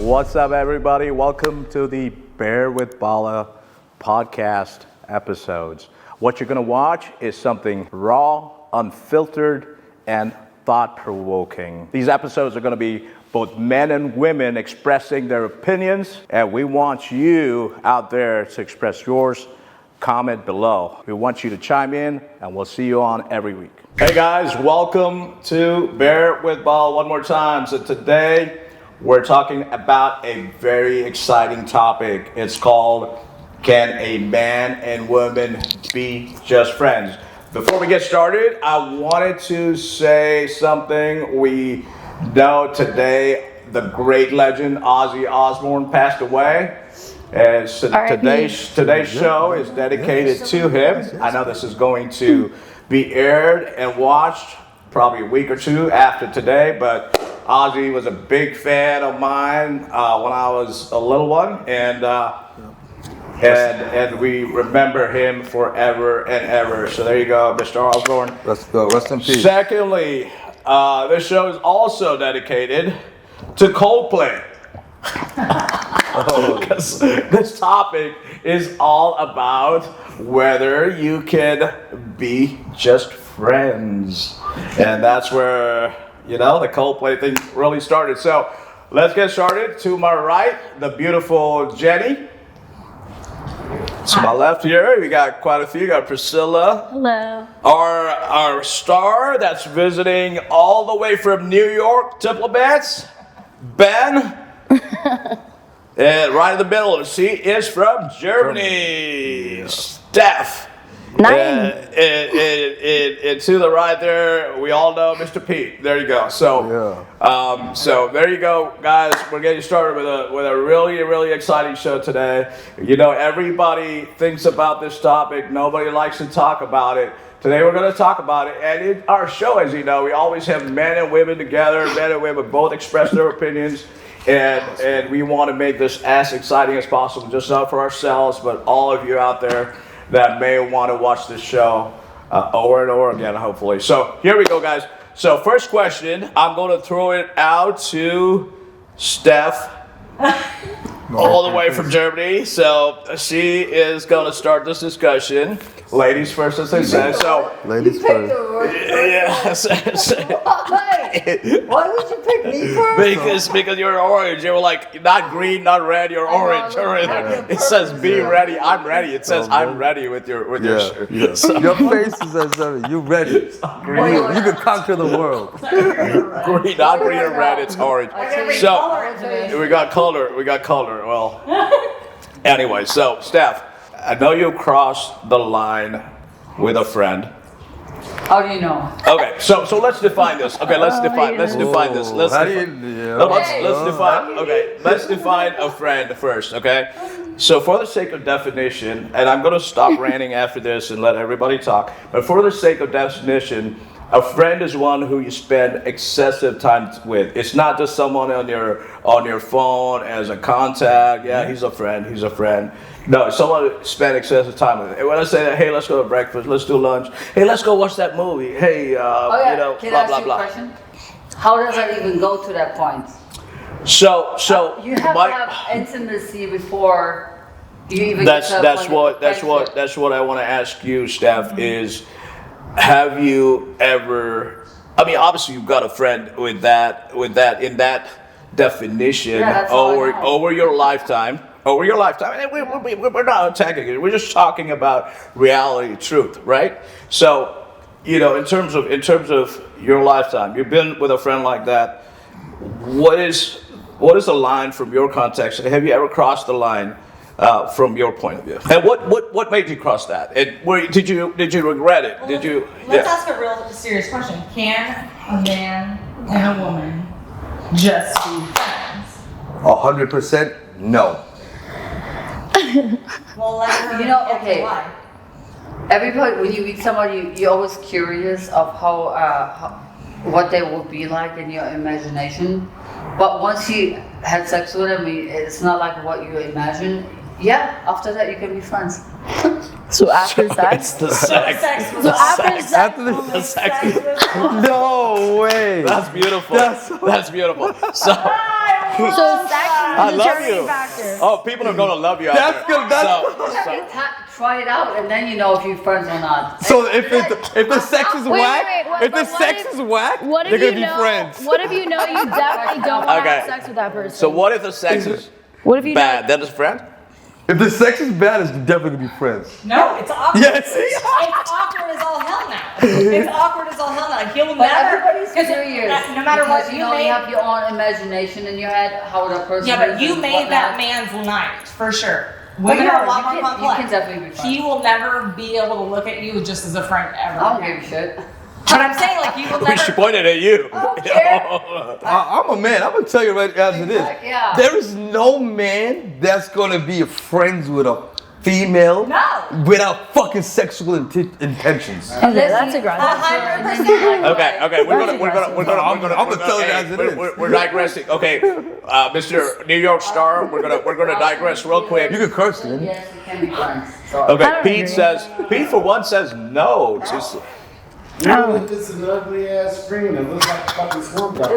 What's up, everybody? Welcome to the Bear with Bala podcast episodes. What you're going to watch is something raw, unfiltered, and thought-provoking. These episodes are going to be both men and women expressing their opinions, and we want you out there to express yours. Comment below. We want you to chime in, and we'll see you on every week. Hey guys, welcome to Bear with Bala one more time. So today we're talking about a very exciting topic. It's called, can a man and woman be just friends? Before we get started, I wanted to say something. We know today the great legend Ozzy Osbourne passed away. And so today's show is dedicated to him. I know this is going to be aired and watched probably a week or two after today, but Ozzy was a big fan of mine when I was a little one, and we remember him forever and ever. So there you go, Mr. Osbourne. Let's go. Rest in peace. Secondly, this show is also dedicated to Coldplay. Because this topic is all about whether you can be just friends. And that's where, the Coldplay thing really started. So let's get started. To my right, the beautiful Jenny. To my left here, we got quite a few. We got Priscilla. Hello. Our star that's visiting all the way from New York, diplomats, Ben. And right in the middle, she is from Germany. Steph. And to the right there, we all know Mr. Pete. There you go. So, so there you go, guys. We're getting started with a really, really exciting show today. Everybody thinks about this topic. Nobody likes to talk about it. Today we're going to talk about it. And in our show, as you know, we always have men and women together. Men and women both express their opinions. And we want to make this as exciting as possible, just not for ourselves, but all of you out there that may want to watch this show over and over again, hopefully. So here we go, guys. So first question, I'm going to throw it out to Steph, all the way from Germany. So she is going to start this discussion. Ladies first, as they say. So ladies first. Yes. Why would you pick me first? Because you're orange. You're like not green, not red. You're orange. It says "Be ready." I'm ready. It says "I'm ready" with your shirt. Yeah. So, your face says you ready. You can conquer the world. Green, not green or red. It's orange. So we got color. Well, anyway. So Steph, I know you crossed the line with a friend. How do you know? Okay, so let's define this. Okay, let's define this. Let's define a friend first, okay? So for the sake of definition, and I'm going to stop ranting after this and let everybody talk, but for the sake of definition, a friend is one who you spend excessive time with. It's not just someone on your phone as a contact. Yeah, he's a friend. No, someone you spend excessive time with. And when I say that, hey, let's go to breakfast, let's do lunch. Hey, let's go watch that movie. Hey, Can I blah, ask blah, you blah. a question? How does that even go to that point? So you have to have intimacy before you even that's get to that's a point what I want to ask you, Steph, is have you ever, I mean, obviously you've got a friend with that in that definition over your lifetime. And we're not attacking it. We're just talking about reality, truth, right? So, in terms of your lifetime, you've been with a friend like that. What is the line from your context? Have you ever crossed the line from your point of view? And what made you cross that? And did you regret it? Well, let's ask a real serious question. Can a man and a woman just be friends? 100% no. Well, okay. Why? Everybody, when you meet somebody, you're always curious of what they would be like in your imagination. But once you had sex with them, it's not like what you imagine. Yeah, after that you can be friends. So after sex? It's the sex. After the sex. No way. That's beautiful. That's beautiful. So So sex is I the love determining you. factor. Oh, people are gonna love you. out That's there. good. That's Try it out, and then you know if you're friends or not. so. If the sex is Wait, whack, wait, what- if the but what sex if- is whack, What they're if gonna you be know? friends. What if you know you definitely don't want to Okay. have sex with that person? So what if the sex is What if you bad? Then it's friend. If the sex is bad, it's definitely gonna be friends. No, it's awkward. Yeah, see? It's awkward as all hell now. It's awkward as all hell now. Like, he'll But never. everybody's 'cause curious. No matter because what you you know, made. you have your own imagination in your head how the person. Yeah, but is you and made that whatnot. man's night for sure. But Women yeah, are a lot you more can- complex. You can definitely be friends. He will never be able to look at you just as a friend ever. I don't give a shit. But I'm saying, like, you will She never. pointed at you. I'm a man. I'm gonna tell you right as it is. Yeah. There is no man that's gonna be friends with a female No. without fucking sexual intentions. Okay, that's aggressive. 100%. Okay, we're gonna I'm gonna tell you as it is. We're digressing. Okay, Mr. New York Star, we're gonna digress real quick. You can curse, man. Yes, we can be friends. So. Okay, don't Pete agree. Pete for one says no. Just, Even if it's an ugly ass friend that looks like a fucking swamp dog.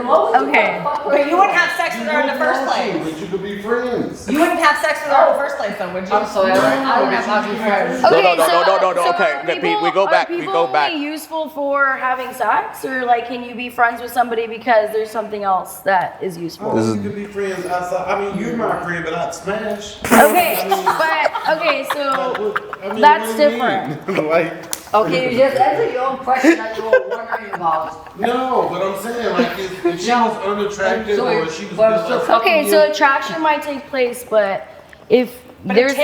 Okay. But you wouldn't have sex with her in the first place. But you could be friends. You wouldn't have sex with her in the first place, though, would you? I'm sorry, I don't have ugly friends. No, Okay, no, okay, are okay, Pete, we go back, Are we people go back. only useful for having sex, or like, can you be friends with somebody because there's something else that is useful? Oh, you could be friends outside. I mean, you're my friend, but I'd smash. Okay, I mean, but okay, so I mean, that's what do you different. mean? Like, Okay, you just answer your own question that you were wondering about. no, but I'm saying, like, if she was unattractive sorry, or if she was but I'm built still like- fucking Okay, you. so attraction might take place, but if But it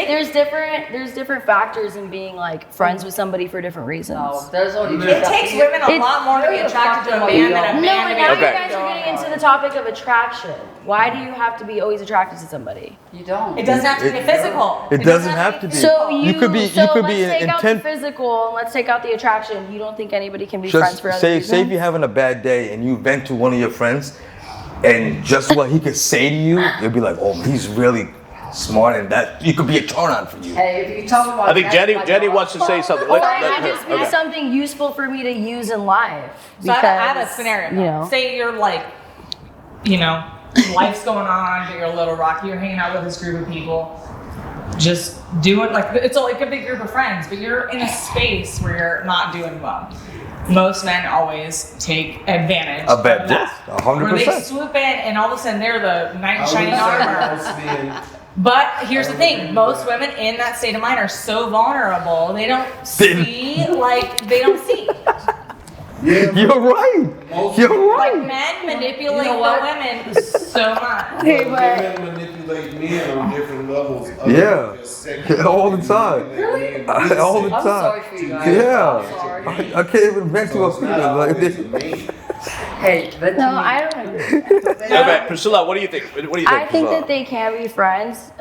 there's different factors in being like friends with somebody for different reasons. No, there's only two It takes women a It's- lot more to be attracted to a man than a No, man and to now be you Okay. guys are getting into the topic of attraction. Why do you have to be always attracted to somebody? You don't. It doesn't have to be physical. It doesn't have to be. So You could be- so you could let's be take out the intent- physical and let's take out the attraction. You don't think anybody can be friends Just for other say reasons? if you're having a bad day and you vent to one of your friends, and just what he could say to you, you'll be like, oh, he's really smart, and that you could be a turn on for you. Hey, if you talk about I think that, Jenny like, wants to say something. Or Let it her- could just be okay. something useful for me to use in life. So I have a because, scenario. You know. Say you're like, you know, life's going on, but you're a little rocky. You're hanging out with this group of people, just doing like it's like a big group of friends, but you're in a space where you're not doing well. Most men always take advantage. I bet of that. yes, 100%. Where they swoop in and all of a sudden they're the knight in I would shining say armor. most men- But here's the thing: most women in that state of mind are so vulnerable. They don't see like they don't see. Yeah, You're right. most You're Like right. men manipulate You know what? the women so much. Okay, but women manipulate men on different levels. Yeah. Just sexually. All the time. Really? All the I'm time. sorry for you guys. Yeah. I'm sorry. I can't even vent to a It's not female like always this. the man. Hey, but no, I don't agree. Okay, Priscilla, what do you think? What do you think? I think Priscilla? that they can be friends.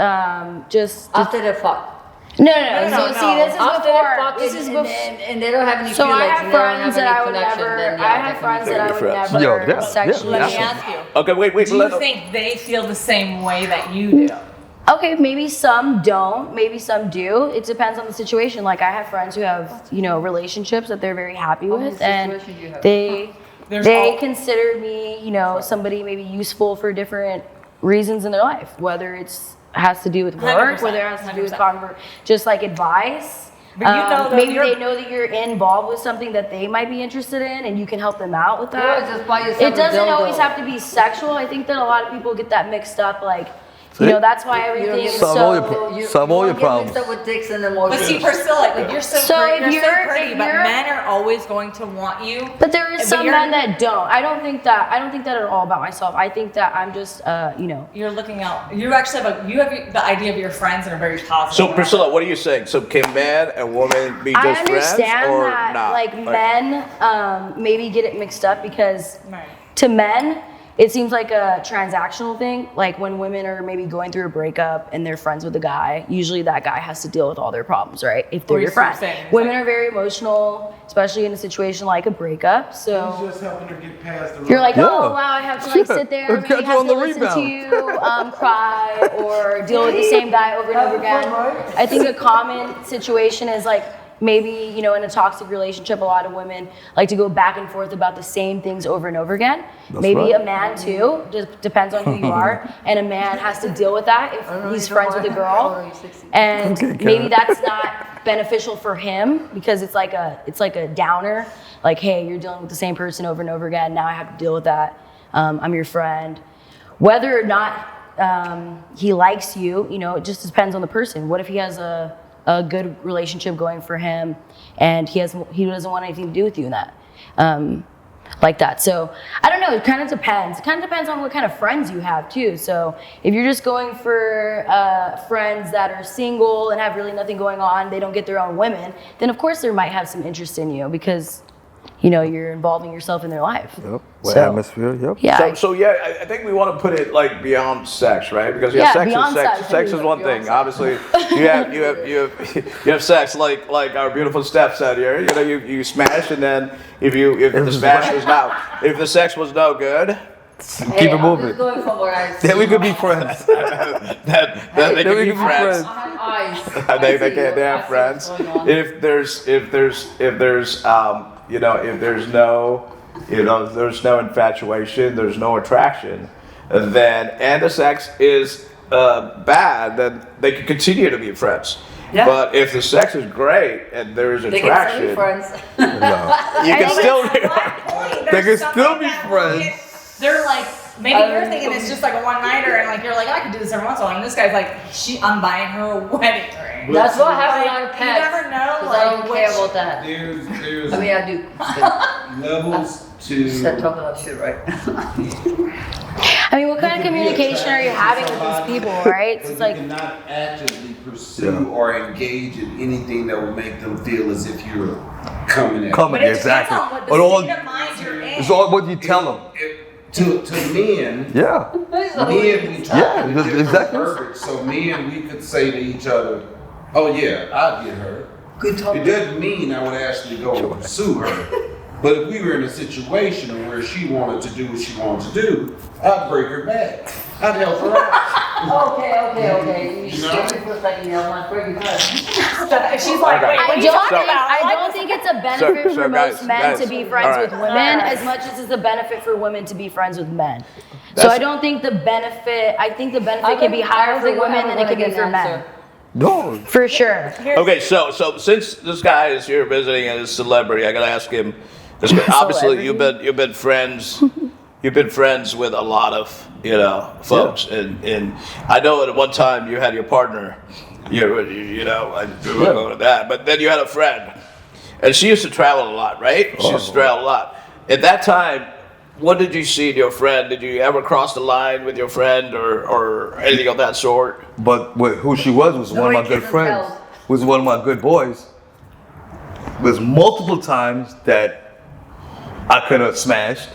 Just after the fuck. no. No, So no. see, this is After the before. fuck, This is and, before. and they don't have any So feelings. I have and they don't friends that any I would connection, never. then, yeah, I have friends that I would friends. never Yo, yeah, sexually. Let me Yeah. ask you. Okay, wait. Do you let- think they feel the same way that you do? Okay, maybe some don't, maybe some do. It depends on the situation. Like I have friends who have, relationships that they're very happy How many with, and situations you have? There's they all- consider me, somebody maybe useful for different reasons in their life, whether it's has to do with work, 100%, whether it has to do with 100%. just like advice. But you know that maybe you're- they know that you're involved with something that they might be interested in, and you can help them out with Yeah, that. just buy yourself It a doesn't dildo. always have to be sexual. I think that a lot of people get that mixed up. Like, See? that's why everything is Solve all your so. pro- solve all your problems. Mixed up with dicks and But emotions. see, Priscilla, like you're so, So pretty, if you're so you're- pretty, if but you're- men are always going to want you. But there is But some you're- men that don't. I don't think that at all about myself. I think that I'm just, You're looking out. You actually have the idea of your friends in a very positive. So way. Priscilla, what are you saying? So can man and woman be I just friends understand or that not? like men maybe get it mixed up because Right. to men it seems like a transactional thing. Like when women are maybe going through a breakup and they're friends with a guy, usually that guy has to deal with all their problems, right? If they're Or your you're friend. saying, it's Women like- are very emotional, especially in a situation like a breakup. He's So just helping her get past the you're like, Yeah. oh wow, I have to like sit there, Yeah. maybe Catch her have on to the listen to rebound. you cry or deal with the same guy over and over again. I think a common situation is like maybe, in a toxic relationship, a lot of women like to go back and forth about the same things over and over again. Maybe right. a man too, just depends on who you are. And a man has to deal with that if he's friends with a girl. And maybe that's not beneficial for him because it's like a downer. Like, hey, you're dealing with the same person over and over again. Now I have to deal with that. I'm your friend. Whether or not he likes you, it just depends on the person. What if he has a good relationship going for him and he doesn't want anything to do with you in that? Like that. So I don't know, it kind of depends. It kind of depends on what kind of friends you have too. So if you're just going for friends that are single and have really nothing going on, they don't get their own women, then of course there might have some interest in you because you're involving yourself in their life. Yep. What atmosphere? Yep. Yeah. So yeah, I think we want to put it like beyond sex, right? Because sex is one thing. Obviously, you have sex like our beautiful Steph said here. You smash, and then if the sex was no good, Keep it moving. I'm just going from what I see. Then we could be friends. that they can be friends. I have eyes. They have friends. If there's no infatuation, there's no attraction, then and the sex is bad, then they can continue to be friends. Yeah. But if the sex is great and there is They can still be attraction, friends. you can still They can still be friends. They're like, maybe you're thinking it's just like a one-nighter and like you're like, I could do this every once in a while. And this guy's like, I'm buying her a wedding ring. That's why I have a lot of You pets. never know, 'cause I don't like, care which- about that. There's I mean, I do. levels Stop to. talking about shit, right? I mean, what kind of communication are you having with these people, right? It's like, You cannot actively pursue or engage in anything that will make them feel as if you're coming at But it exactly. depends on what But the all, state of mind you're in. it's all what you tell them. To men, Yeah. men we talk Yeah, in that's different exactly. verbiage. So men, we could say to each other, "Oh yeah, I'd get her." Good talk. It doesn't mean I would actually go and pursue her. But if we were in a situation where she wanted to do what she wanted to do, I'd break her back. I'd help her out. Okay. You scared me for a second there. I want to break your heart. She's like, wait, what are you talking about? I don't think it's a benefit So for guys, most men guys, to be friends all right. with women as much as it's a benefit for women to be friends with men. So I don't think the benefit, I think the benefit can be higher for women than it can be for men. No. For sure. Okay, so since this guy is here visiting as a celebrity, I gotta ask him. Obviously, you've been friends. You've been friends with a lot of folks, and I know at one time you had your partner. I don't go to that, but then you had a friend, and she used to travel a lot, right? She used to travel a lot. At that time, what did you see in your friend? Did you ever cross the line with your friend or anything of that sort? But who she was one of my good friends. Was one of my good boys. There's multiple times that I could have smashed,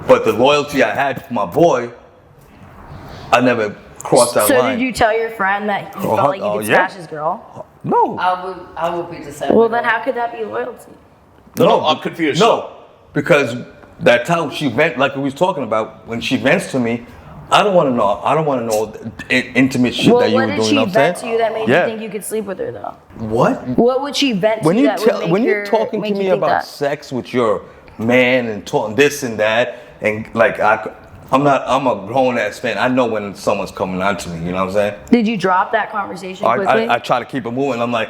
but the loyalty I had for my boy, I never crossed that So line. did you tell your friend that you felt like you could yeah. smash his girl? No. I would be the same. Well, then how could that be loyalty? No, I'm confused. No, because that time she vent, like we was talking about, when she vents to me, I don't want to know. I don't want to know the intimate shit Well, that you what were did doing. she You know what I'm vent to saying? you that made Yeah. you think you could sleep with her though? What? What would she vent to When you you that would make when her, you're talking make to you me think about that? sex with your man and talking this and that, and like I'm a grown ass man. I know when someone's coming on to me. You know what I'm saying? Did you drop that conversation quickly? I try to keep it moving. I'm like,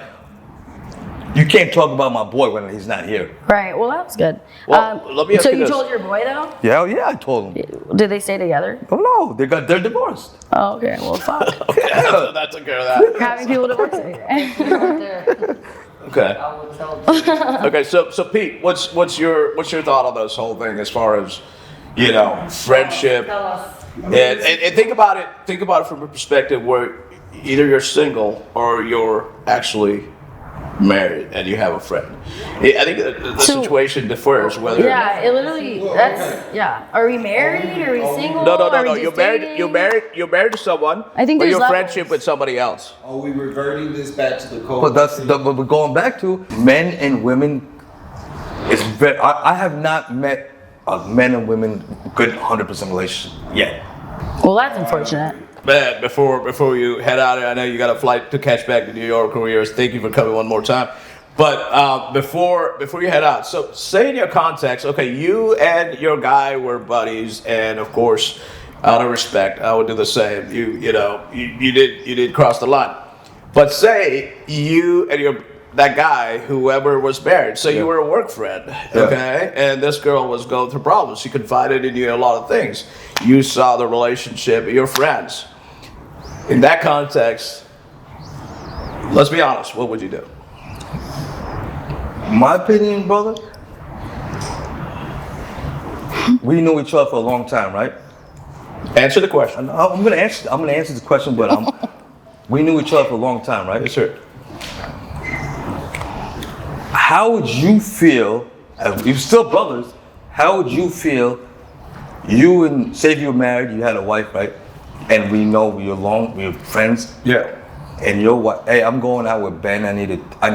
you can't talk about my boy when he's not here. Right. Well, that was good. Well, let me ask so you you this. told your boy though? Yeah, I told him. Did they stay together? Oh no, they're divorced. Oh, okay. Well, fuck. So that took care of that. Having people divorce you. Right there. Okay. I would tell you. Okay. So Pete, what's your thought on this whole thing as far as friendship? Tell us. And think about it. Think about it from a perspective where either you're single or you're actually married and you have a friend. I think the So- situation differs whether. Yeah, it literally. Are we married? Are we single? No. Are we You're just married. dating? You're married to someone. I think or there's your levels. friendship with somebody else. Are we reverting this back to the code? But we're going back to men and women. It's very, I have not met a men and women good 100% relationship yet. Well, that's unfortunate. Man, before you head out, I know you got a flight to catch back to New York or yours. Thank you for coming one more time. But before you head out, so say in your context, okay, you and your guy were buddies, and of course, out of respect, I would do the same. You did cross the line. But say you and that guy, whoever was married, so you were a work friend, okay, and this girl was going through problems. She confided in you a lot of things. You saw the relationship, your friends. In that context, let's be honest, what would you do? My opinion, brother, we knew each other for a long time, right? Answer the question. I'm gonna answer the question, but we knew each other for a long time, right? Yes, sir. How would you feel, if you're still brothers, how would you feel, you and, say if you were married, you had a wife, right? And we know we're friends. Yeah. And your wife, hey, I'm going out with Ben, I need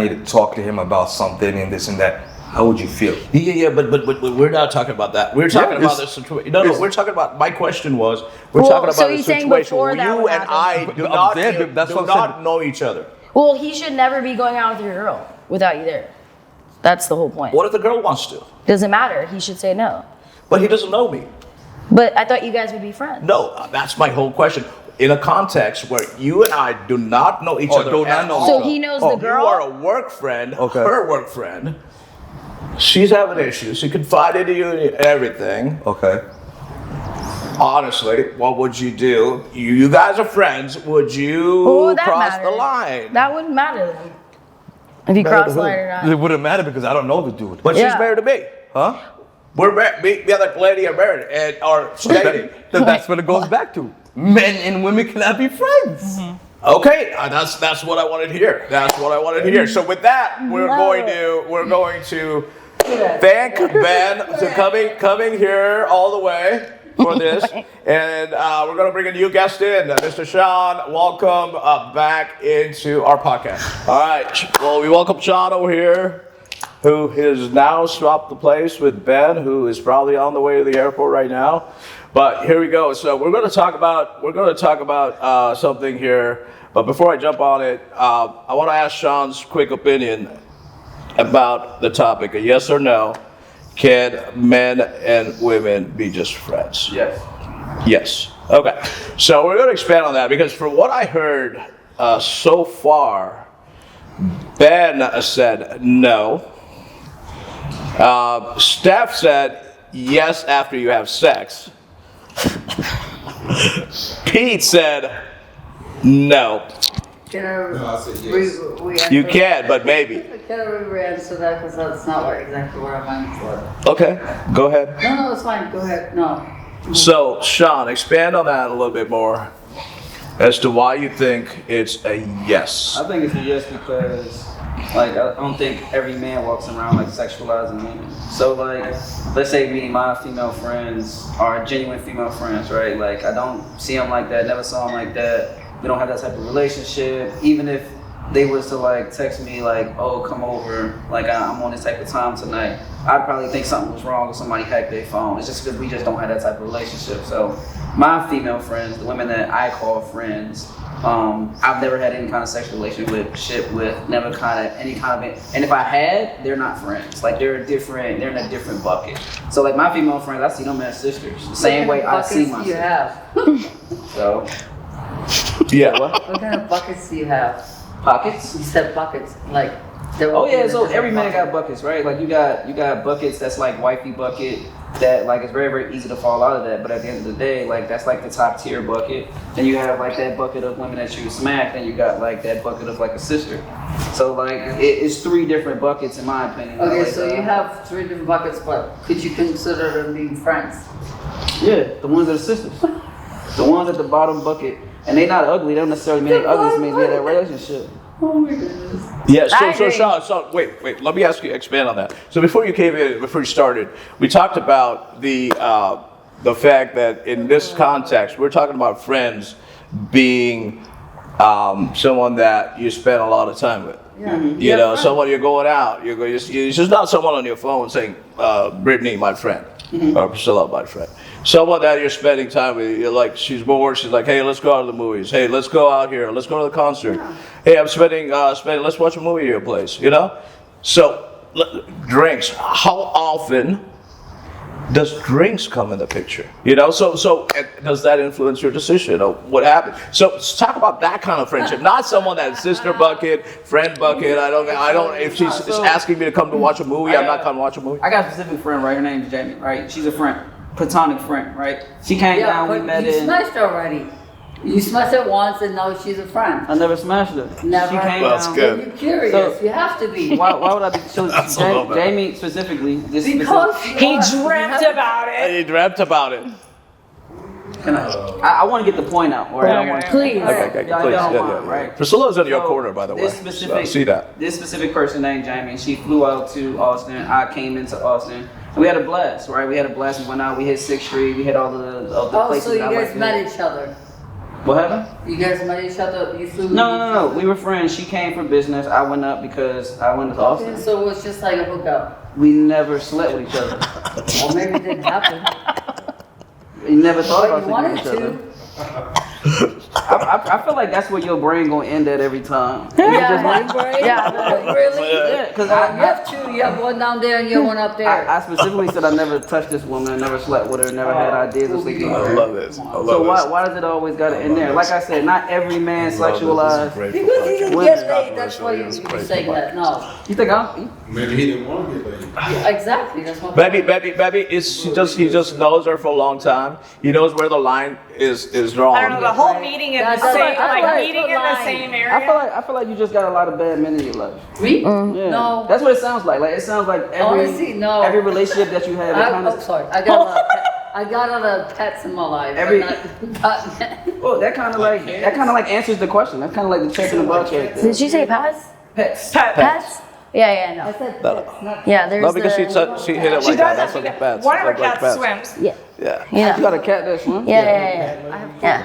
to talk to him about something and this and that. How would you feel? Yeah, but we're not talking about that. We're talking about this situation. No, we're talking about, my question was, we're talking about a situation where you and I do not know each other. Well, he should never be going out with your girl without you there. That's the whole point. What if the girl wants to? Doesn't matter. He should say no. But he doesn't know me. But I thought you guys would be friends. No, that's my whole question. In a context where you and I do not know each other at all. So he knows the girl? You are a work friend, her work friend. She's having issues. She confided in you and everything. Okay. Honestly, what would you do? You guys are friends. Would you cross the line? That wouldn't matter then. If you cross the line or not. It wouldn't matter because I don't know the dude. But she's married to me. Huh? We're married. Me, the other lady are married and are dating. That's what it goes back to. Men and women cannot be friends. Mm-hmm. Okay, that's what I wanted to hear. That's what I wanted to hear. So with that, we're going to thank Ben for coming here all the way for this, and we're going to bring a new guest in, Mr. Sean. Welcome back into our podcast. All right, well, we welcome Sean over here, who has now swapped the place with Ben, who is probably on the way to the airport right now. But here we go. So we're going to talk about something here. But before I jump on it, I want to ask Sean's quick opinion about the topic. A yes or no? Can men and women be just friends? Yes. Yes. Okay. So we're going to expand on that because from what I heard so far, Ben said no. Steph said yes after you have sex. Pete said no. Can I said yes. You can, but maybe. Can I re-answer that because that's not exactly what I meant for. Okay, go ahead. No, it's fine. Go ahead. No. So, Sean, expand on that a little bit more as to why you think it's a yes. I think it's a yes because, like, I don't think every man walks around like sexualizing women. So, like, let's say me and my female friends are genuine female friends, right? Like, I don't see them like that, never saw them like that. We don't have that type of relationship. Even if they was to like text me like, oh, come over, like I'm on this type of time tonight, I'd probably think something was wrong or somebody hacked their phone. It's just because we just don't have that type of relationship. So my female friends, the women that I call friends, I've never had any kind of sexual relationship with, never any kind of it. And if I had, they're not friends. Like they're in a different bucket. So like my female friends, I see them as sisters. The same way I see my sisters. Have? So Yeah. What kind of buckets do you have? pockets. You said buckets, like. Oh yeah, so every man got buckets, right? Like you got buckets that's like wifey bucket that like it's very, very easy to fall out of that. But at the end of the day, like that's like the top tier bucket. Then you have like that bucket of women that you smacked, and you got like that bucket of like a sister. So like it's three different buckets in my opinion. Okay, like, so you have three different buckets, but could you consider them being friends? Yeah, the ones that are sisters. The ones at the bottom bucket, and they not ugly. They don't necessarily mean they ugly. It means we had that relationship. Oh my goodness. Yeah, so Sean, wait, let me ask you, expand on that. So before you started, we talked about the fact that in this context, we're talking about friends being someone that you spend a lot of time with. Yeah. You know, someone you're going out, it's just not someone on your phone saying, Brittany, my friend, or Priscilla, my friend. Someone that you're spending time with, you're like, she's bored, she's like, hey, let's go out to the movies. Hey, let's go out here, let's go to the concert. Yeah. Hey, I'm spending, let's watch a movie at your place, you know? So, drinks. How often does drinks come in the picture? You know, so does that influence your decision of what happened? So let's talk about that kind of friendship, not someone that's sister bucket, friend bucket. I don't. If she's asking me to come to watch a movie, I'm not coming to watch a movie. I got a specific friend, right? Her name's Jamie, right? She's a friend, platonic friend, right? She came down, we met you in. smashed her already. You smashed her once and now she's a friend. I never smashed her. Never. She came Well, that's down. good. You're curious. So- you have to be. Why would I be? So That's a little bit. Jamie specifically, this Because specific, He dreamt about it. He dreamt about it. can I want to get the point out. Or I don't want to. Please. Okay, Y'all please. don't Yeah, mind, yeah. right? Priscilla's in your So, corner, by the way. This So I specific, see that. This specific person named Jamie, she flew out to Austin. I came into Austin. And we had a blast, right? We had a blast. We went out. We hit 6th Street. We hit all of the Oh, places. so you that I guys went met to. each other. What happened? You guys met each other. You flew. No. We were friends. She came for business. I went up because I went to Austin. Okay, so it was just like a hookup. We never slept with each other. Or maybe it didn't happen. We never thought But about you wanted sleeping with each to. other. I feel like that's where your brain gonna end at every time. Yeah, my brain. Yeah. Really? Yeah, because You have two. You have one down there and you have one up there. I specifically said I never touched this woman, never slept with her, never had ideas of sleeping with I her. love this. I love So this. why does it always gotta end there? Like I said, not every man sexualized. Because he didn't Women. get laid, that's why you saying that. No. You think I'm? Maybe he didn't want to get laid. Yeah, exactly. That's my Baby, is he just knows her for a long time. He knows where the line is drawn. I don't know, the whole meeting in the That's same, like- I like like meeting in the line. same I area. feel like you just got a lot of bad men in your life. Me? Yeah. No. That's what it sounds like. Like it sounds like Honestly, no. every relationship that you have. It kind I'm of. sorry. I got a lot of I got a lot of pets in my life. Every- Not men. Well, that kind of like answers the question. That's kind of like the check in the box right there. Did she say pets? Pets. Pets? Yeah, I no. said pets, not Yeah, there's No, because she the, she hit it She like does that. That's have like to bats. One of her Like cats bats. swims. yeah. Yeah. You Yeah. got a cat that swims? Yeah.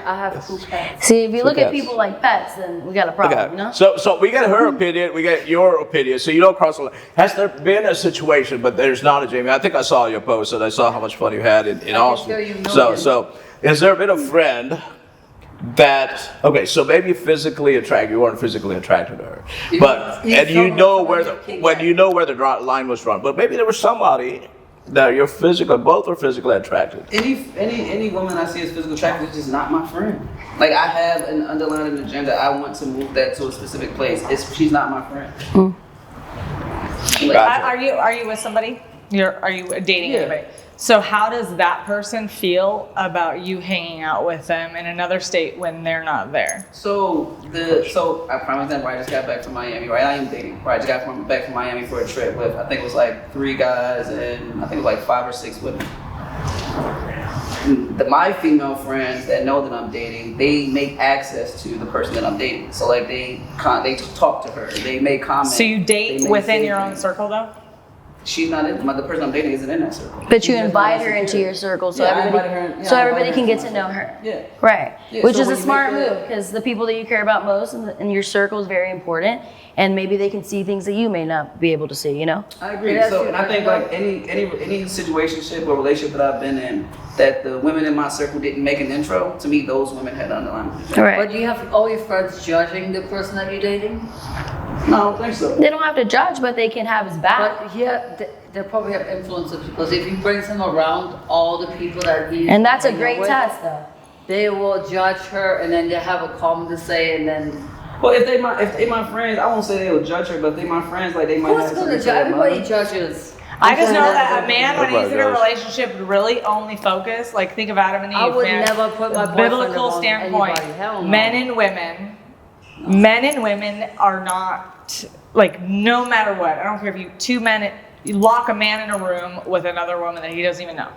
I have two pets. See, if you look at cats. people like pets, then we got a problem, Okay. you know? So we get her opinion, we get your opinion. So you don't cross the line. Has there been a situation, but there's not a Jamie? I think I saw your post and I saw how much fun you had in can Austin. show you So millions. has there been a friend that so maybe physically attracted you weren't physically attracted to her, but You and saw you her know from where your the kid when yet. you know where the line was drawn, but maybe there was somebody that you're physically both are physically attracted. Any woman I see as physical attractive is just not my friend. Like I have an underlying agenda. I want to move that to a specific place. She's not my friend. Like, Gotcha. Are you with somebody? Are you dating Yeah. anybody? So how does that person feel about you hanging out with them in another state when they're not there? So I promise them. Right, I just got back from Miami. Right, I am dating. Right, I just got back from Miami for a trip with I think it was like 3 guys and I think it was like 5 or 6 women. My female friends that know that I'm dating, they make access to the person that I'm dating. So like they talk to her, they make comments. So you they date make within your own statements. circle though? She's not in. The person I'm dating isn't in that circle. But you She's just invite not her into secure. your circle so Yeah, I everybody invited her- yeah, so I everybody invited can her get to to my know her. Yeah. Right. Yeah, Which so is a when you smart make move because the people that you care about most in your circle is very important and maybe they can see things that you may not be able to see, you know? I agree. Yes, So, you and I think know. like any situationship or relationship that I've been in, that the women in my circle didn't make an intro. To me, those women had underlying. Right. But you have all your friends judging the person that you're dating? No, I don't think so. They don't have to judge, but they can have his back. But yeah, they probably have influences because if he brings him around all the people that he And that's a hanging great with, test though. they will judge her and then they have a comment to say and then Well, if they my friends, I won't say they will judge her, but if they my friends, like they might who's have gonna something judge? to say about Everybody her. judges. I just know that a man, when he's in a Everybody relationship, would really only focus, like think of Adam and Eve, I would man. never put my The boyfriend biblical around standpoint, anybody. Hell no. men and women are not, like, no matter what, I don't care if you lock a man in a room with another woman that he doesn't even know.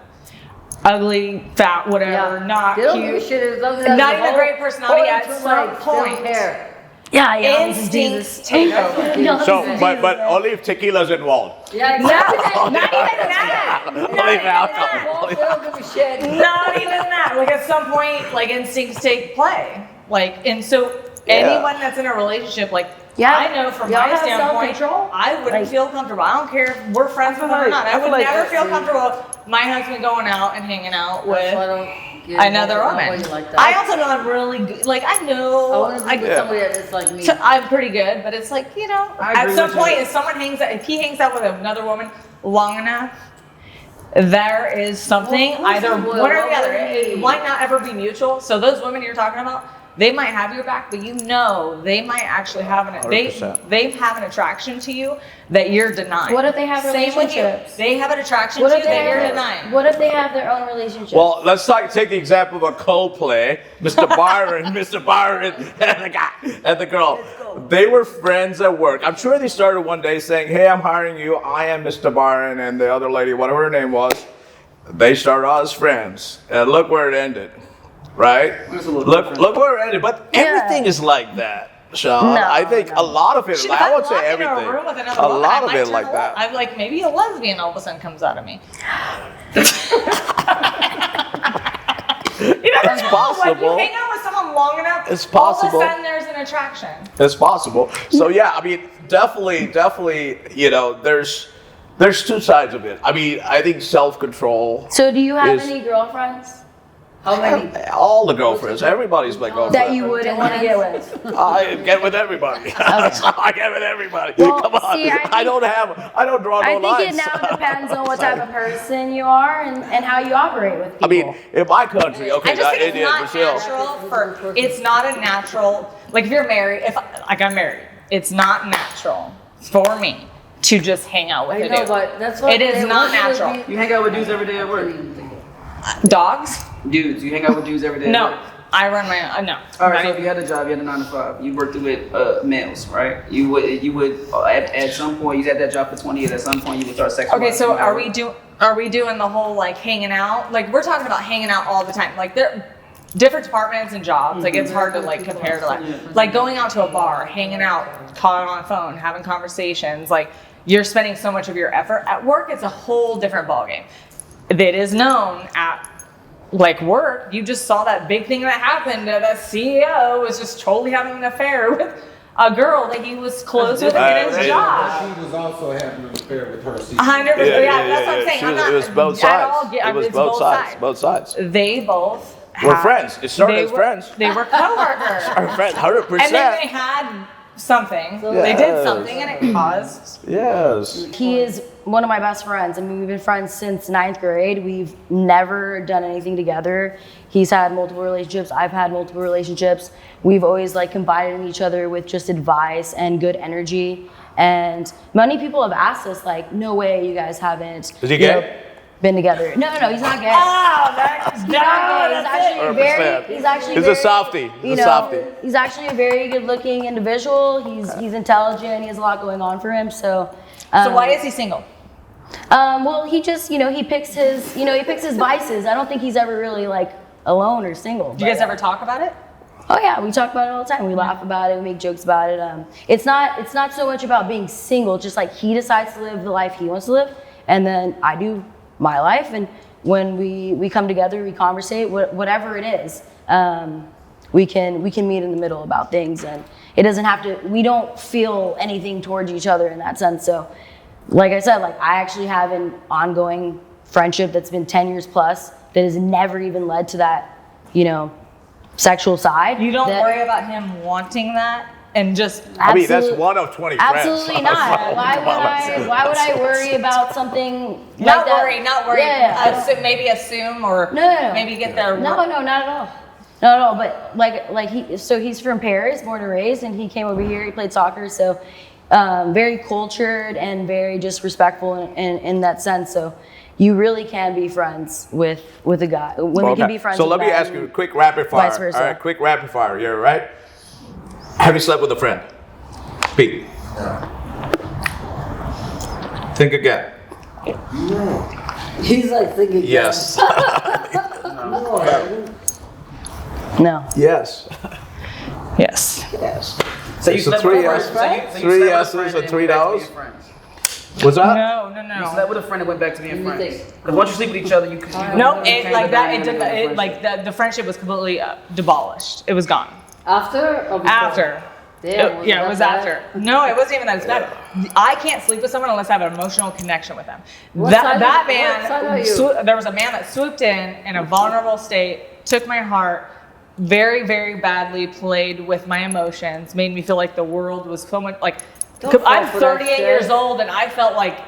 Ugly, fat, whatever, not they don't give a cute. shit as long as Not even a great personality at whole some life, they don't point. care. Yeah, yeah. Instincts take over. No, So, Jesus. but only if tequila's involved. Yeah, No, exactly. not even that. Only if alcohol. Well, they don't give a shit. Not even that. Like at some point, like instincts take play. Like, and so Yeah. anyone that's in a relationship, like Yeah. I know from Y'all my have standpoint, self-control? I wouldn't Like- feel comfortable. I don't care if we're friends with them or not. I would never feel comfortable my husband going out and hanging out with That's why I don't. another I woman. want you like that. I also know I'm really good. Like I I know want to be with somebody that is like me. I'm pretty good, but it's like, you know, I at agree some with point, you. if he hangs out with another woman long enough, there is something, Well, either well, one or the other. well, It might not ever be mutual. So those women you're talking about, they might have your back, but you know they might actually have they 100%. have an attraction to you that you're denying. What if they have Same with you. relationships? They have an attraction What to if you they that you're have, denying. what if they have their own relationship? Well, let's take the example of a Coldplay, Mr. Byron, Mr. Byron, and the guy and the girl. They were friends at work. I'm sure they started one day saying, "Hey, I'm hiring you. I am Mr. Byron," and the other lady, whatever her name was, they started out as friends, and look where it ended. Right? It's a little Look different. where it ended. But everything is like that, Sean. No, I think a lot of it. Shit, I if won't I'm say locked in everything. a room with another A woman, lot I of might it turn like a that. I'm like, maybe a lesbian all of a sudden comes out of me. You never know. Like, possible. you hang out with someone long enough, It's possible. all of a sudden there's an attraction. It's possible. So yeah, I mean, definitely, you know, there's two sides of it. I mean, I think self-control. So do you have is- any girlfriends How many? All the girlfriends, everybody's my girlfriend. that you wouldn't want to get with? I get with everybody. I get with everybody. Well, Come on. see, I don't draw no I lines. think it now depends on what type of person you are and how you operate with people. I mean, in my country, okay, I just not think it's India, not Brazil. natural it's not a natural, like if you're married, I'm married, it's not natural for me to just hang out with I a know, dude. but that's what It is they not want you to natural. be- You hang out with dudes every day at work. Dogs? Dudes, you hang out with dudes every day at No. work. I run my own, no. All right, Not so if even- you had a job, you had a 9 to 5, you worked with males, right? You would at some point, you had that job for 20 years. At some point, you would start sexualizing. Okay, so them. are we doing the whole like hanging out? Like we're talking about hanging out all the time. Like there different departments and jobs. Like it's hard to like compare to that. Like going out to a bar, hanging out, calling on the phone, having conversations. Like you're spending so much of your effort. At work, it's a whole different ballgame. It is known at like work. You just saw that big thing that happened. The CEO was just totally having an affair with a girl that he was close with in his job. She was also having an affair with her. 100%. Yeah, that's what I'm saying. She I'm was- not it was both at all sides. ge- It was it's both sides. Both sides. They both We're had- friends. It started they as were- friends. They were coworkers. Our friends, 100%. And then they had something. They did something and it caused. Yes. He is one of my best friends. I mean, we've been friends since 9th grade. We've never done anything together. He's had multiple relationships. I've had multiple relationships. We've always like confided in each other with just advice and good energy. And many people have asked us like, no way you guys haven't Is he gay? been together. No, he's not gay. Oh, that's He's not gay. He's actually very. He's actually. He's a very, softie. He's you a know, softie. He's actually a very good-looking individual. He's intelligent. He has a lot going on for him. So. So why is he single? Well, he just, he picks his, he picks his vices. I don't think he's ever really like alone or single. Do you guys ever talk about it? Oh yeah, we talk about it all the time. We laugh about it. We make jokes about it. It's not so much about being single. Just like he decides to live the life he wants to live, and then I do my life. And when we come together, we conversate. Whatever it is, we can meet in the middle about things, and it doesn't have to. We don't feel anything towards each other in that sense. So, like I said, like I actually have an ongoing friendship that's been 10 years plus that has never even led to that, sexual side. You don't that- worry about him wanting that and just. I mean, that's Absolute- one of 20 friends. Absolutely not. Why would I worry about something like Not that? worry. Yeah. Maybe assume or No. maybe get there. No, not at all. Not at all. But like he's from Paris, born and raised, and he came over here. He played soccer, so very cultured and very just respectful in that sense. So you really can be friends with a guy. Women can be friends. So with let me men ask you a quick rapid fire. vice versa. All right, quick rapid fire. You're right. Have you slept with a friend? Pete. Think again. He's like thinking. Yes. No. Yes. Yes. Yes. So you So slept three with a yeses. friend? So you Three slept with a yeses friend and and $3? went back to being friends? What's that? No. You slept with a friend and went back to being Let me friends. think. Because once you sleep with each other, you No, change it like the that. dynamic of the It like the friendship was completely demolished. It was gone. After or before? After. Damn, Yeah, it was that bad? after. No, it wasn't even that. It's bad. I can't sleep with someone unless I have an emotional connection with them. What side That what side are man, you? there was a man that swooped in a vulnerable state, took my heart very, very badly, played with my emotions, made me feel like the world was so much like, I'm 38 years old and I felt like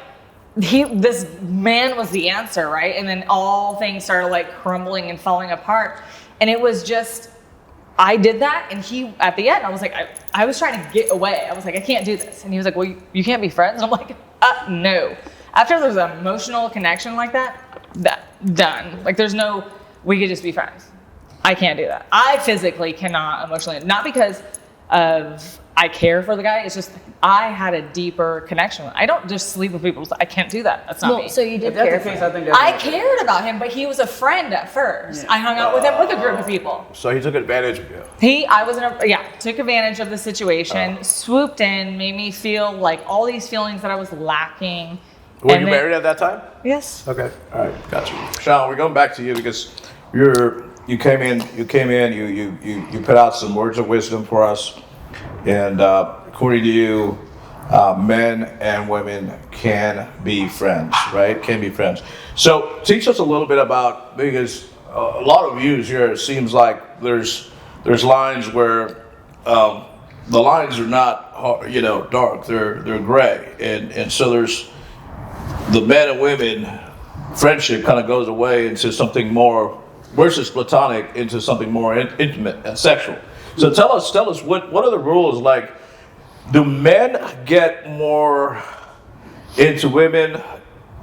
this man was the answer, right? And then all things started like crumbling and falling apart. And it was just, I did that, and he, at the end, I was like, I was trying to get away. I was like, I can't do this. And he was like, well, you can't be friends. And I'm like, no. After there's an emotional connection like that, done. Like there's no, we could just be friends. I can't do that. I physically cannot emotionally, not because of I care for the guy. It's just I had a deeper connection. I don't just sleep with people. I can't do that. That's not me. So you did If that's care the for case, him. I think that's I okay. cared about him, but he was a friend at first. Yeah. I hung out with him with a group of people. So he took advantage of you. Took advantage of the situation, swooped in, made me feel like all these feelings that I was lacking. Were And you then- married at that time? Yes. Okay. All right. Got you. Sean, we're going back to you because you came in, you put out some words of wisdom for us. And according to you, men and women can be friends, right? Can be friends. So teach us a little bit about, because a lot of views here, it seems like there's lines where the lines are not, dark, they're gray. And so there's the men and women friendship kind of goes away into something more versus platonic into something more intimate and sexual. So tell us what are the rules? Like, do men get more into women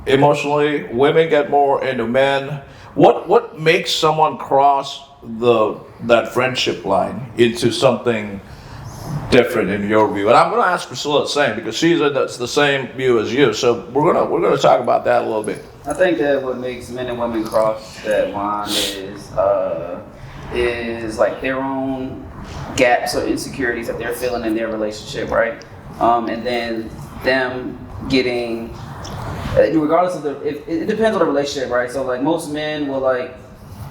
emotionally? Women get more into men? What makes someone cross that friendship line into something different in your view? And I'm going to ask Priscilla the same because she's in the same view as you. So we're gonna talk about that a little bit. I think that what makes men and women cross that line is like their own gaps or insecurities that they're feeling in their relationship, right? And then them getting, regardless of it depends on the relationship, right? So like most men will like,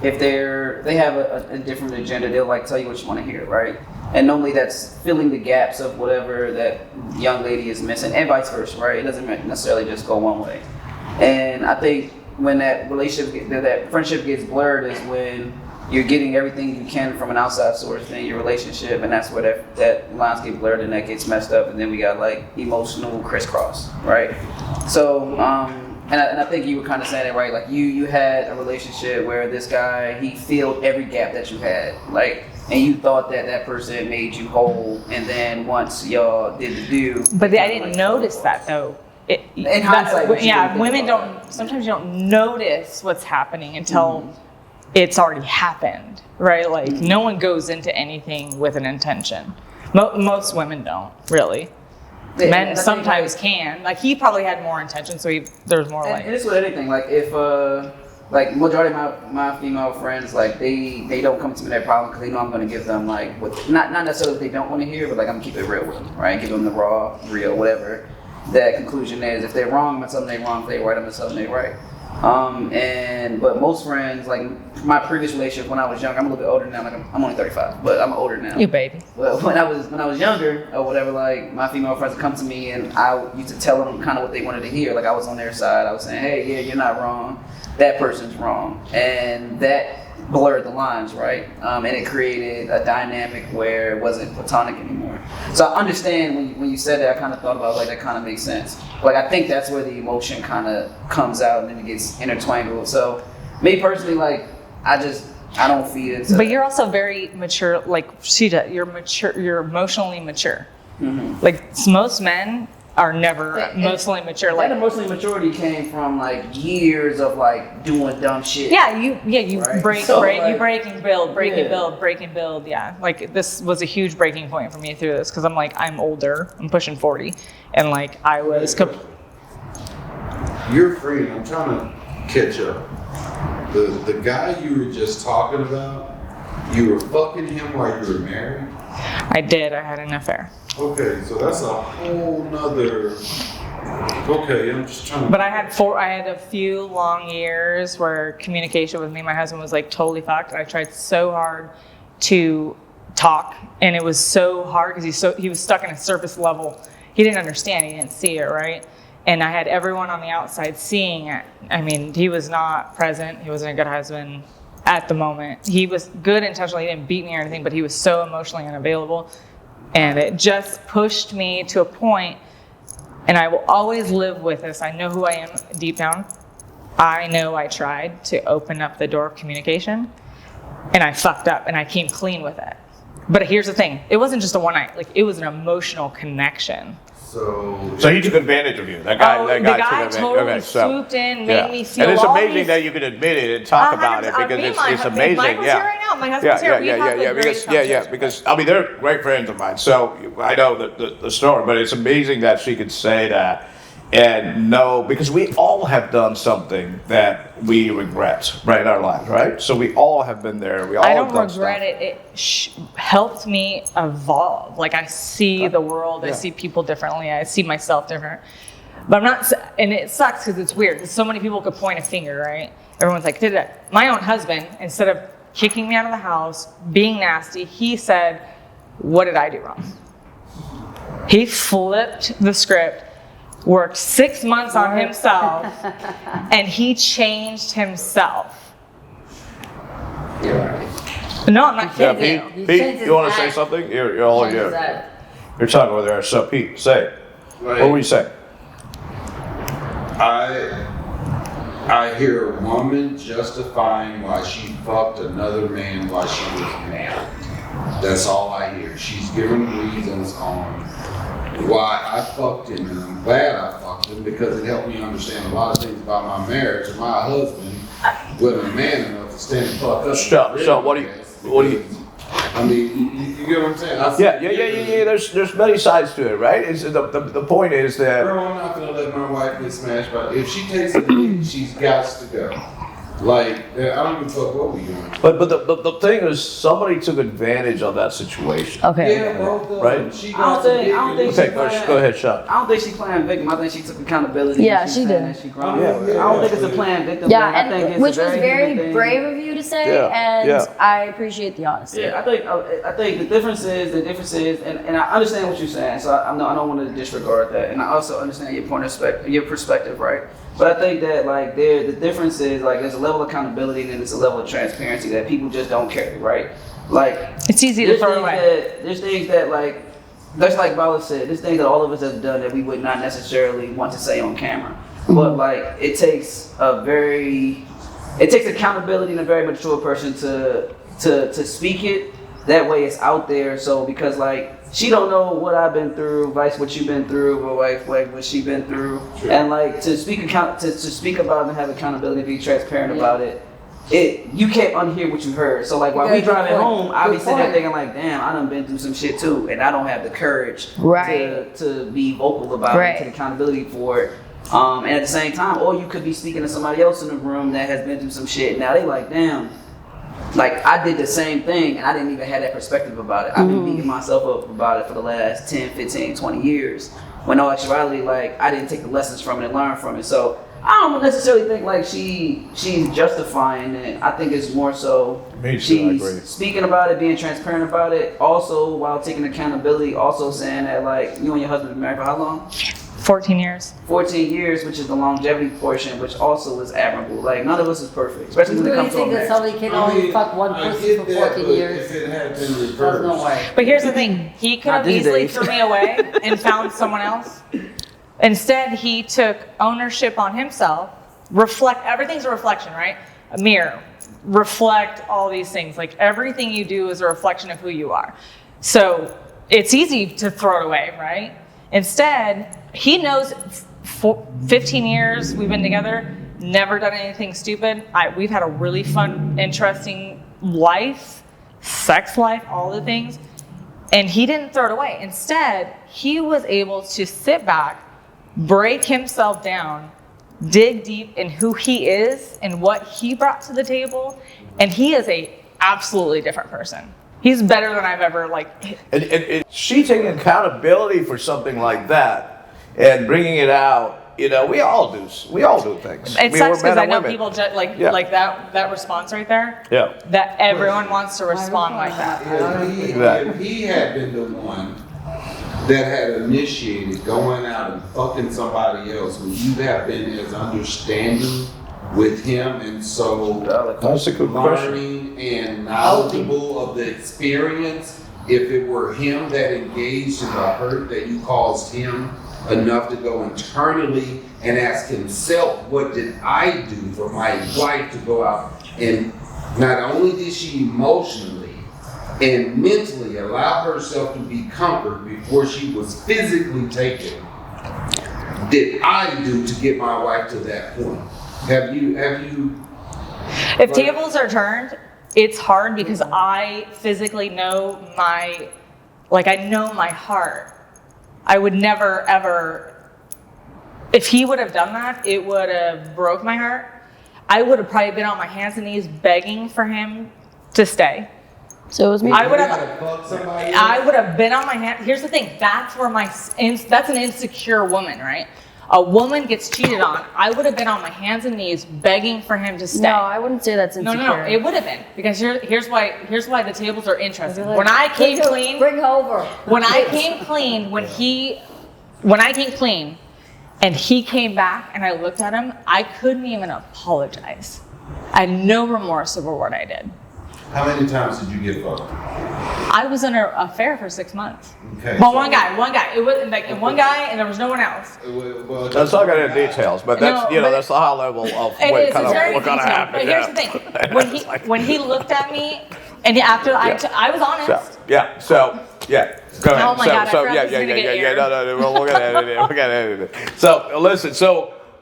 if they have a different agenda, they'll like tell you what you want to hear, right? And normally that's filling the gaps of whatever that young lady is missing, and vice versa, right? It doesn't necessarily just go one way. And I think when that relationship, that friendship gets blurred is when you're getting everything you can from an outside source in your relationship, and that's where that lines get blurred and that gets messed up, and then we got like emotional crisscross, right? So, and I think you were kind of saying it right, like you had a relationship where this guy, he filled every gap that you had, like, and you thought that person made you whole, and then once y'all did the do. But I didn't notice that though. In hindsight, what you didn't think women about don't. Sometimes you don't notice what's happening until it's already happened, right? Like no one goes into anything with an intention. Most women don't really. Men sometimes can. Like he probably had more intention, so there's more like. And it's with anything. Like if like majority of my female friends, like they don't come to me with their problem because they know I'm going to give them like what not necessarily what they don't want to hear, but like I'm gonna keep it real with them, right? Give them the raw, real, whatever that conclusion is. If they're wrong, I'm gonna tell them they're wrong. If they're right, I'm gonna tell them they're right. But most friends, like my previous relationship when I was young, I'm a little bit older now. Like I'm only 35, but I'm older now. You baby. Well, when I was younger or whatever, like my female friends would come to me and I used to tell them kind of what they wanted to hear. Like I was on their side. I was saying, hey, yeah, you're not wrong. That person's wrong, and that blurred the lines, right? And it created a dynamic where it wasn't platonic anymore. So I understand when you said that, I kind of thought about like that kind of makes sense. Like I think that's where the emotion kind of comes out and then it gets intertwined. So me personally, like I don't feed into. But you're also very mature, like she does. You're mature. You're emotionally mature. Mm-hmm. Like most men are never emotionally mature. Like that emotional maturity came from like years of like doing dumb shit. you Right. break So, you like, break and build, break and yeah. build, break and build. Yeah, like this was a huge breaking point for me through this because I'm older. I'm pushing 40, and like I was. You're free. I'm trying to catch up. The guy you were just talking about, you were fucking him while you were married? I did. I had an affair. Okay, so that's a whole nother. Okay, I'm just trying to. But I had a few long years where communication with me and my husband was like totally fucked. I tried so hard to talk, and it was so hard because he was stuck in a surface level. He didn't understand. He didn't see it, right? And I had everyone on the outside seeing it. I mean, he was not present. He wasn't a good husband. at the moment. He was good intentionally, he didn't beat me or anything, but he was so emotionally unavailable. And it just pushed me to a point, and I will always live with this. I know who I am deep down. I know I tried to open up the door of communication, and I fucked up, and I came clean with it. But here's the thing, it wasn't just a one night, like it was an emotional connection. So he took advantage of you. That guy The guy took advantage. totally Okay, so, swooped in, made me feel And it's all amazing these- that you can admit it and talk about it because it's amazing. Michael's Yeah. here right now. My husband's here. We have like great conversations. Because I mean they're great friends of mine. So I know the story, but it's amazing that she could say that and know, because we all have done something that we regret, right, in our lives, right? So we all have been there. We all I have don't done regret stuff. it. It helped me evolve. Like I see the world, I Yeah. see people differently, I see myself different. But I'm not, and it sucks because it's weird. 'Cause so many people could point a finger, right? Everyone's like, did that. My own husband, instead of kicking me out of the house, being nasty, he said, what did I do wrong? He flipped the script, worked 6 months on himself, and he changed himself. You're right. No, I'm not Yeah, kidding Pete, you. Pete, you want to say something? You're all Changes here. that. You're talking over there. So Pete, say it. Like, What were you saying? I hear a woman justifying why she fucked another man while she was mad. That's all I hear. She's giving reasons on why I fucked him, and I'm glad I fucked him because it helped me understand a lot of things about my marriage. And my husband wasn't a man enough to stand and fuck up. So what do you? I mean, you get what I'm saying? I see- Yeah. There's many sides to it, right? It's the point is that. Girl, I'm not gonna let my wife get smashed, but if she takes a knee, she's got to go. Like, I don't give a fuck what we doing. But the thing is, somebody took advantage of that situation. Okay. Yeah, both of them. Right. She I got don't think Okay, go ahead, Sean. I don't think she's playing victim. I think she took accountability. Yeah, and she's she saying did. that she grown. Yeah. I don't think it's a playing victim. Yeah, thing. I think and it's which a was human very thing. brave of you to say, Yeah, and yeah. I appreciate the honesty. Yeah, I think the difference is, and I understand what you're saying, so I don't want to disregard that, and I also understand your perspective, right? But I think that like the difference is like there's a level of accountability and there's a level of transparency that people just don't carry, right? Like It's easy to throw away. there's things that like that's like Bala said, there's things that all of us have done that we would not necessarily want to say on camera, but like it takes accountability and a very mature person to speak it. That way it's out there. So because like she don't know what I've been through, vice what you've been through, or like what she been through, and like to speak about it and have accountability, be transparent about it. You can't unhear what you heard. So like while we driving home, I be sitting there thinking like, damn, I done been through some shit too, and I don't have the courage to be vocal about it, take accountability for it. And at the same time, or you could be speaking to somebody else in the room that has been through some shit. Now they like, damn, like I did the same thing and I didn't even have that perspective about it. I've been beating myself up about it for the last 10, 15, 20 years. When in actuality, like I didn't take the lessons from it and learn from it. So I don't necessarily think like she's justifying it. I think it's more so Me too, I agree. she's speaking about it, being transparent about it, also while taking accountability, also saying that like you and your husband been married for how long? 14 years. 14 years, which is the longevity portion, which also is admirable. Like none of us is perfect, especially when it Do you comes to a think that marriage. somebody can only fuck one I pussy get for that, 14 but years? if it had been There's reversed. no way. But here's the thing, he could Not have these easily days. threw me away and found someone else. Instead, he took ownership on himself. Everything's a reflection, right? A mirror. Reflect all these things. Like everything you do is a reflection of who you are. So it's easy to throw it away, right? Instead, he knows 15 years we've been together, never done anything stupid. We've had a really fun, interesting life, sex life, all the things. And he didn't throw it away. Instead, he was able to sit back, break himself down, dig deep in who he is and what he brought to the table, and he is a absolutely different person. He's better than I've ever And she taking accountability for something like that and bringing it out. You know, we all do things. It We sucks were men because I and know women. people Yeah. like that response right there. Yeah. That everyone wants to respond like that. If he had been the one that had initiated going out and fucking somebody else, would you have been as understanding with him, and so That's a good question. learning and knowledgeable of the experience. If it were him that engaged in the hurt that you caused him, enough to go internally and ask himself, what did I do for my wife to go out and not only did she emotionally and mentally allow herself to be comforted before she was physically taken, did I do to get my wife to that point? Have you If tables are turned, it's hard because I physically know I know my heart. I would never ever, if he would have done that, it would have broke my heart. I would have probably been on my hands and knees begging for him to stay. So it was me. I would have been on my hands. Here's the thing, that's an insecure woman, right? A woman gets cheated on. I would have been on my hands and knees begging for him to stay. No, I wouldn't say that's insecure. No, it would have been, because here's why the tables are interesting. When I came clean, Bring her over. when I came clean and he came back and I looked at him, I couldn't even apologize. I had no remorse over what I did. How many times did you get fucked? I was in an affair for 6 months. Okay. But one guy. It was like one guy and there was no one else. Well, Let's not get into details, but that's that's the high level of It's what very kind of detailed. happened. But here's the thing: when he looked at me, and after I was honest. Go ahead. Oh my God, I forgot this was gonna get aired. No, we're gonna edit it. So listen,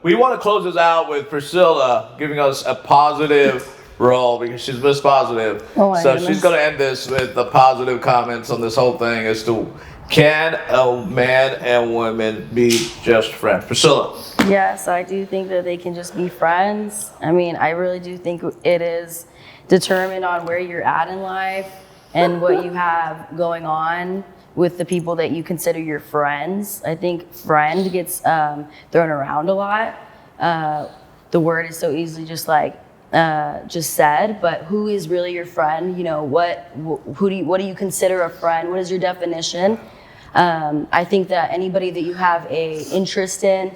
we want to close this out with Priscilla giving us a positive role because she's Miss Positive. Oh my so goodness. she's gonna end this with the positive comments on this whole thing as to can a man and woman be just friends? Priscilla. Yes, I do think that they can just be friends. I mean, I really do think it is determined on where you're at in life and what you have going on with the people that you consider your friends. I think friend gets thrown around a lot. The word is so easily just said, but who is really your friend? You know, what do you consider a friend? What is your definition? I think that anybody that you have a interest in,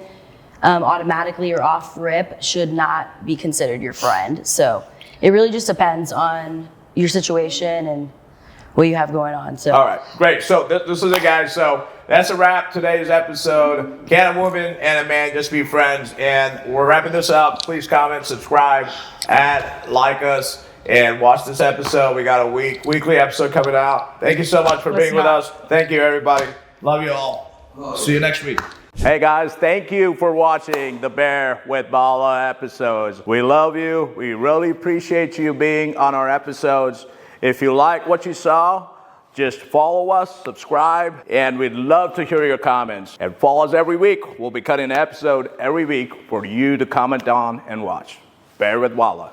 automatically or off rip, should not be considered your friend. So it really just depends on your situation and what you have going on. So All right, great. So this is it, guys. So that's a wrap. Today's episode. Can a woman and a man just be friends? And we're wrapping this up. Please comment, subscribe, like us, and watch this episode. We got a weekly episode coming out. Thank you so much for being with us. Thank you, everybody. Love you all. See you next week. Hey guys, thank you for watching the Bear with Bala episodes. We love you. We really appreciate you being on our episodes. If you like what you saw, just follow us, subscribe, and we'd love to hear your comments. And follow us every week. We'll be cutting an episode every week for you to comment on and watch. Bear with Bala.